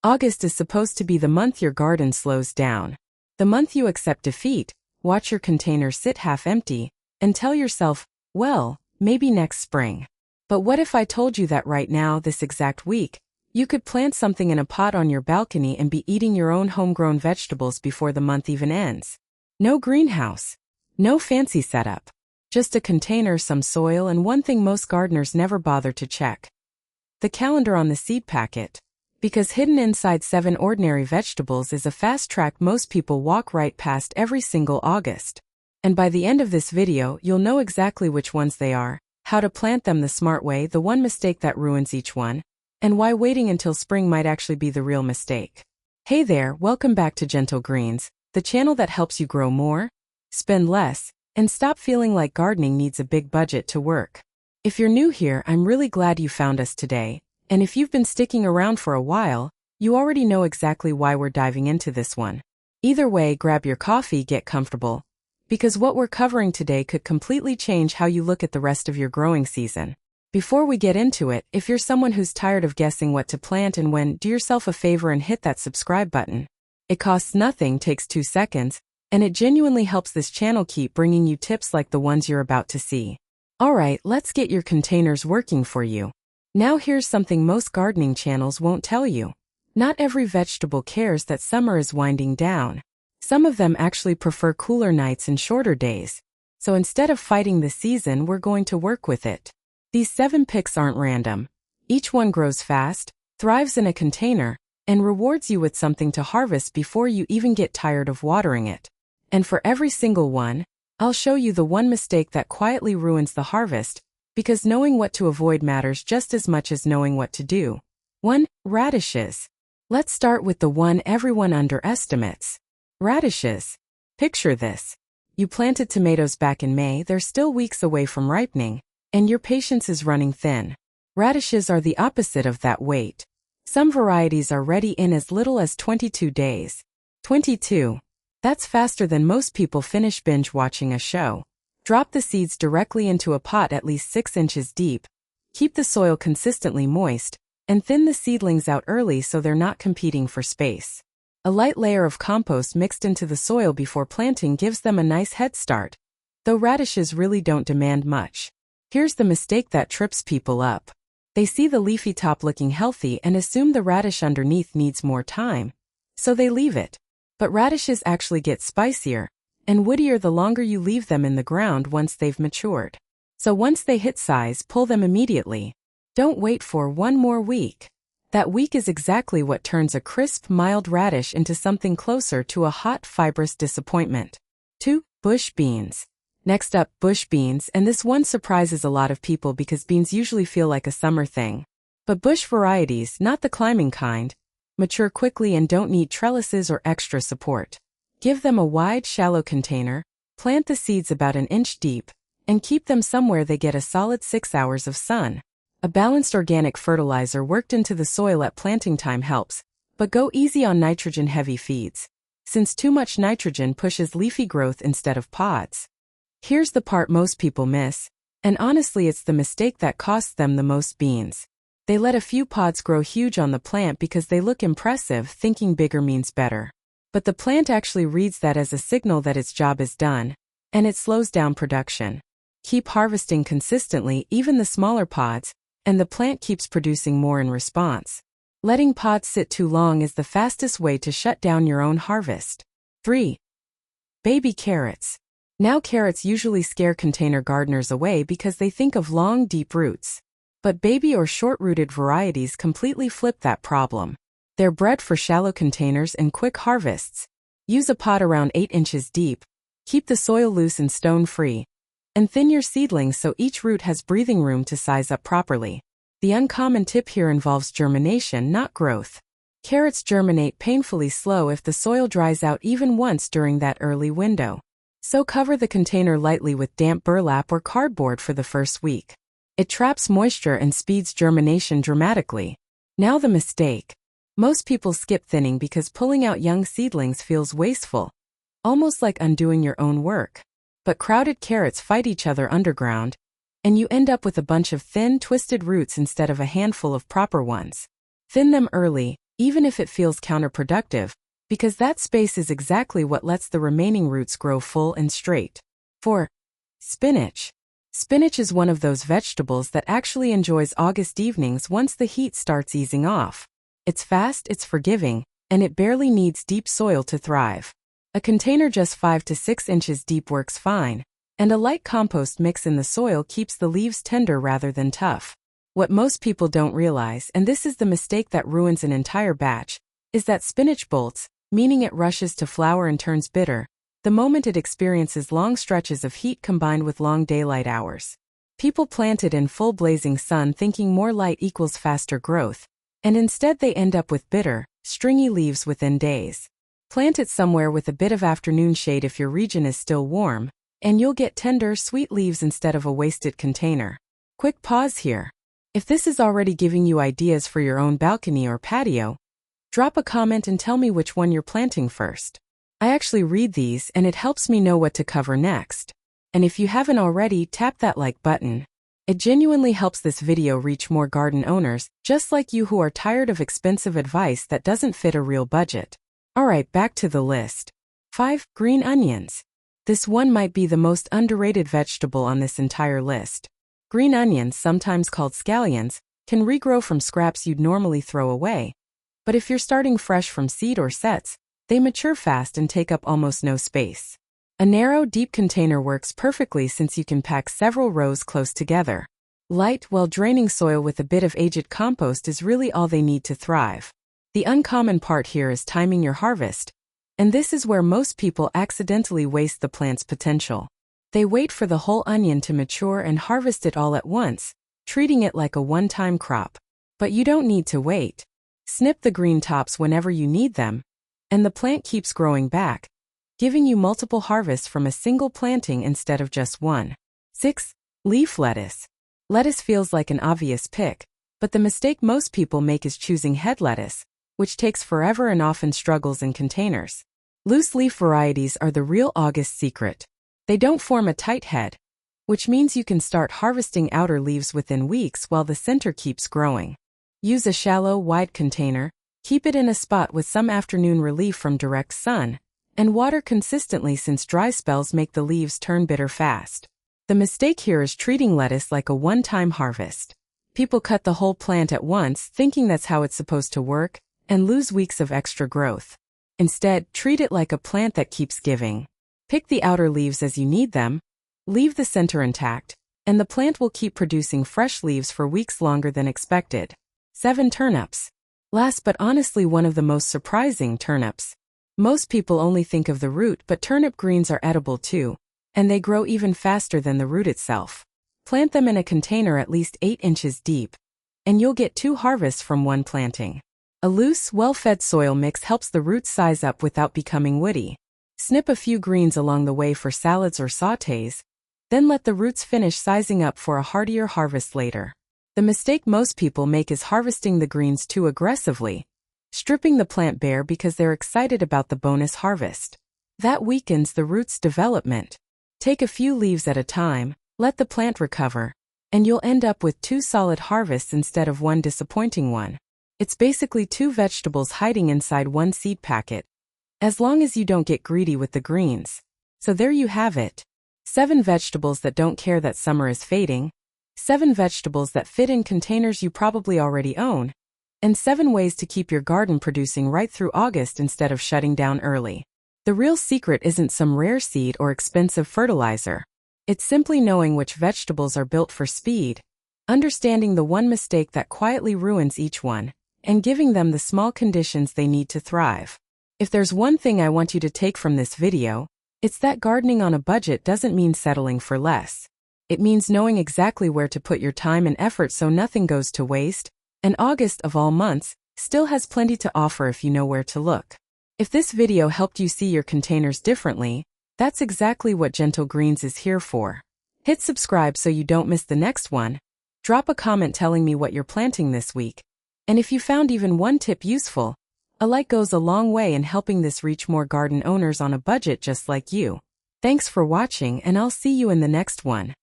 August is supposed to be the month your garden slows down. The month you accept defeat, watch your container sit half empty, and tell yourself, well, maybe next spring. But what if I told you that right now, this exact week, you could plant something in a pot on your balcony and be eating your own homegrown vegetables before the month even ends? No greenhouse. No fancy setup. Just a container, some soil, and one thing most gardeners never bother to check: the calendar on the seed packet. Because hidden inside 7 ordinary vegetables is a fast track most people walk right past every single August. And by the end of this video, you'll know exactly which ones they are, how to plant them the smart way, the one mistake that ruins each one, and why waiting until spring might actually be the real mistake. Hey there, welcome back to Gentle Greens, the channel that helps you grow more, spend less, and stop feeling like gardening needs a big budget to work. If you're new here, I'm really glad you found us today, and if you've been sticking around for a while, you already know exactly why we're diving into this one. Either way, grab your coffee, get comfortable, because what we're covering today could completely change how you look at the rest of your growing season. Before we get into it, if you're someone who's tired of guessing what to plant and when, do yourself a favor and hit that subscribe button. It costs nothing, takes 2 seconds, and it genuinely helps this channel keep bringing you tips like the ones you're about to see. Alright, let's get your containers working for you. Now here's something most gardening channels won't tell you. Not every vegetable cares that summer is winding down. Some of them actually prefer cooler nights and shorter days. So instead of fighting the season, we're going to work with it. These 7 picks aren't random. Each one grows fast, thrives in a container, and rewards you with something to harvest before you even get tired of watering it. And for every single one, I'll show you the one mistake that quietly ruins the harvest, because knowing what to avoid matters just as much as knowing what to do. 1. Radishes. Let's start with the one everyone underestimates. Radishes. Picture this. You planted tomatoes back in May, they're still weeks away from ripening, and your patience is running thin. Radishes are the opposite of that wait. Some varieties are ready in as little as 22 days. 22. That's faster than most people finish binge watching a show. Drop the seeds directly into a pot at least 6 inches deep. Keep the soil consistently moist, and thin the seedlings out early so they're not competing for space. A light layer of compost mixed into the soil before planting gives them a nice head start. Though radishes really don't demand much. Here's the mistake that trips people up. They see the leafy top looking healthy and assume the radish underneath needs more time. So they leave it. But radishes actually get spicier and woodier the longer you leave them in the ground once they've matured. So once they hit size, pull them immediately. Don't wait for one more week. That week is exactly what turns a crisp, mild radish into something closer to a hot, fibrous disappointment. 2. Bush beans. Next up, bush beans, and this one surprises a lot of people because beans usually feel like a summer thing. But bush varieties, not the climbing kind, mature quickly and don't need trellises or extra support. Give them a wide, shallow container, plant the seeds about an inch deep, and keep them somewhere they get a solid 6 hours of sun. A balanced organic fertilizer worked into the soil at planting time helps, but go easy on nitrogen-heavy feeds, since too much nitrogen pushes leafy growth instead of pods. Here's the part most people miss, and honestly it's the mistake that costs them the most: beans. They let a few pods grow huge on the plant because they look impressive, thinking bigger means better. But the plant actually reads that as a signal that its job is done, and it slows down production. Keep harvesting consistently, even the smaller pods, and the plant keeps producing more in response. Letting pods sit too long is the fastest way to shut down your own harvest. 3. Baby carrots. Now carrots usually scare container gardeners away because they think of long, deep roots. But baby or short-rooted varieties completely flip that problem. They're bred for shallow containers and quick harvests. Use a pot around 8 inches deep. Keep the soil loose and stone-free. And thin your seedlings so each root has breathing room to size up properly. The uncommon tip here involves germination, not growth. Carrots germinate painfully slow if the soil dries out even once during that early window. So cover the container lightly with damp burlap or cardboard for the first week. It traps moisture and speeds germination dramatically. Now the mistake. Most people skip thinning because pulling out young seedlings feels wasteful, almost like undoing your own work. But crowded carrots fight each other underground, and you end up with a bunch of thin, twisted roots instead of a handful of proper ones. Thin them early, even if it feels counterproductive, because that space is exactly what lets the remaining roots grow full and straight. 4. Spinach. Spinach is one of those vegetables that actually enjoys August evenings once the heat starts easing off. It's fast, it's forgiving, and it barely needs deep soil to thrive. A container just 5 to 6 inches deep works fine, and a light compost mix in the soil keeps the leaves tender rather than tough. What most people don't realize, and this is the mistake that ruins an entire batch, is that spinach bolts, meaning it rushes to flower and turns bitter, the moment it experiences long stretches of heat combined with long daylight hours. People plant it in full blazing sun thinking more light equals faster growth, and instead they end up with bitter, stringy leaves within days. Plant it somewhere with a bit of afternoon shade if your region is still warm, and you'll get tender, sweet leaves instead of a wasted container. Quick pause here. If this is already giving you ideas for your own balcony or patio, drop a comment and tell me which one you're planting first. I actually read these and it helps me know what to cover next. And if you haven't already, tap that like button. It genuinely helps this video reach more garden owners, just like you who are tired of expensive advice that doesn't fit a real budget. Alright, back to the list. 5. Green onions. This one might be the most underrated vegetable on this entire list. Green onions, sometimes called scallions, can regrow from scraps you'd normally throw away. But if you're starting fresh from seed or sets, they mature fast and take up almost no space. A narrow, deep container works perfectly since you can pack several rows close together. Light, well-draining soil with a bit of aged compost is really all they need to thrive. The uncommon part here is timing your harvest, and this is where most people accidentally waste the plant's potential. They wait for the whole onion to mature and harvest it all at once, treating it like a one-time crop. But you don't need to wait. Snip the green tops whenever you need them, and the plant keeps growing back, giving you multiple harvests from a single planting instead of just one. 6. Leaf lettuce. Lettuce feels like an obvious pick, but the mistake most people make is choosing head lettuce, which takes forever and often struggles in containers. Loose leaf varieties are the real August secret. They don't form a tight head, which means you can start harvesting outer leaves within weeks while the center keeps growing. Use a shallow, wide container, keep it in a spot with some afternoon relief from direct sun, and water consistently since dry spells make the leaves turn bitter fast. The mistake here is treating lettuce like a one-time harvest. People cut the whole plant at once, thinking that's how it's supposed to work, and lose weeks of extra growth. Instead, treat it like a plant that keeps giving. Pick the outer leaves as you need them, leave the center intact, and the plant will keep producing fresh leaves for weeks longer than expected. 7. Turnips. Last but honestly one of the most surprising, turnips. Most people only think of the root, but turnip greens are edible too, and they grow even faster than the root itself. Plant them in a container at least 8 inches deep, and you'll get 2 harvests from one planting. A loose, well-fed soil mix helps the roots size up without becoming woody. Snip a few greens along the way for salads or sautés, then let the roots finish sizing up for a heartier harvest later. The mistake most people make is harvesting the greens too aggressively, stripping the plant bare because they're excited about the bonus harvest. That weakens the root's development. Take a few leaves at a time, let the plant recover, and you'll end up with 2 solid harvests instead of one disappointing one. It's basically 2 vegetables hiding inside one seed packet, as long as you don't get greedy with the greens. So there you have it. 7 vegetables that don't care that summer is fading, 7 vegetables that fit in containers you probably already own, and 7 ways to keep your garden producing right through August instead of shutting down early. The real secret isn't some rare seed or expensive fertilizer. It's simply knowing which vegetables are built for speed, understanding the one mistake that quietly ruins each one, and giving them the small conditions they need to thrive. If there's one thing I want you to take from this video, it's that gardening on a budget doesn't mean settling for less. It means knowing exactly where to put your time and effort so nothing goes to waste, and August of all months still has plenty to offer if you know where to look. If this video helped you see your containers differently, that's exactly what Gentle Greens is here for. Hit subscribe so you don't miss the next one. Drop a comment telling me what you're planting this week. And if you found even one tip useful, a like goes a long way in helping this reach more garden owners on a budget just like you. Thanks for watching, and I'll see you in the next one.